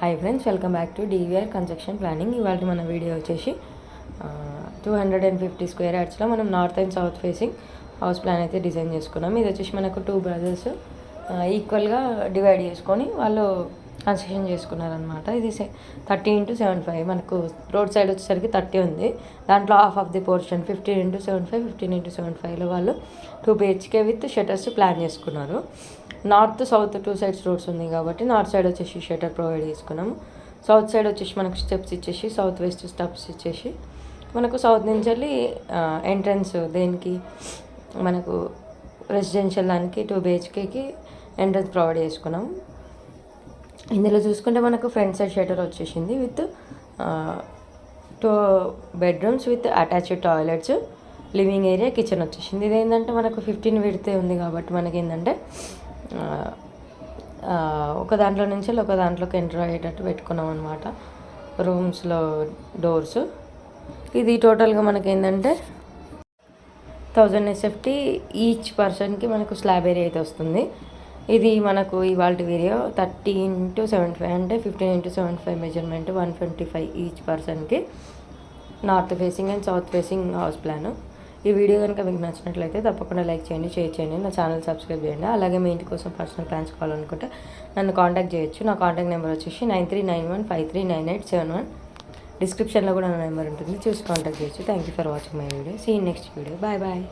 Hi friends, welcome back to DVR construction planning. ఇవాళ మన video వచ్చేసి 250 స్క్వేర్ యార్డ్స్లో మనం north and south facing house plan అయితే design చేసుకున్నాం. ఇది వచ్చేసి మనకు 2 బ్రదర్స్ ఈక్వల్గా డివైడ్ చేసుకొని వాళ్ళు కన్స్ట్రక్షన్ చేసుకున్నారనమాట. ఇది 30x75, మనకు రోడ్ సైడ్ వచ్చేసరికి 30 ఉంది. దాంట్లో half of the portion 15x75, 15x75లో వాళ్ళు 2 BHK విత్ షటర్స్ ప్లాన్ చేసుకున్నారు. నార్త్ సౌత్ 2 సైడ్స్ రోడ్స్ ఉంది కాబట్టి నార్త్ సైడ్ వచ్చేసి షటర్ ప్రొవైడ్ చేసుకున్నాము. సౌత్ సైడ్ వచ్చేసి మనకు స్టెప్స్ ఇచ్చేసి సౌత్ వెస్ట్ స్టెప్స్ ఇచ్చేసి మనకు సౌత్ నుంచి వెళ్ళి ఎంట్రన్స్ దేనికి మనకు రెసిడెన్షియల్ దానికి 2 BHKకి ఎంట్రన్స్ ప్రొవైడ్ చేసుకున్నాం. ఇందులో చూసుకుంటే మనకు ఫ్రంట్ సైడ్ షటర్ వచ్చేసింది with 2 bedrooms with attached toilets, living area, kitchen వచ్చేసింది. ఇది ఏంటంటే మనకు 15 విడితే ఉంది కాబట్టి మనకి ఏంటంటే ఒక దాంట్లో నుంచి ఒక దాంట్లోకి ఎంటర్ అయ్యేటట్టు పెట్టుకున్నాం అనమాట రూమ్స్లో డోర్స్. ఇది టోటల్గా మనకి ఏంటంటే 1000 SFT ఈచ్ పర్సన్కి మనకు స్లాబ్ ఏరియా అయితే వస్తుంది. ఇది మనకు ఇవాళ వీడియో 30x75 అంటే 15x75 మెజర్మెంట్ 125 ఈచ్ పర్సన్కి north facing and south facing house plan. ఈ వీడియో కనుక మీకు నచ్చినట్లయితే తప్పకుండా లైక్ చేయండి, షేర్ చేయండి, నా ఛానల్ సబ్స్క్రైబ్ చేయండి. అలాగే మీ ఇంటి కోసం పర్సనల్ ప్లాన్స్ కావాలనుకుంటే నన్ను కాంటాక్ట్ చేయొచ్చు. నా కాంటాక్ట్ నెంబర్ వచ్చేసి 9391539871. డిస్క్రిప్షన్లో కూడా నా నెంబర్ ఉంటుంది, చూసి కాంటాక్ట్ చేయొచ్చు. Thank you for watching my video. See in next video. Bye bye.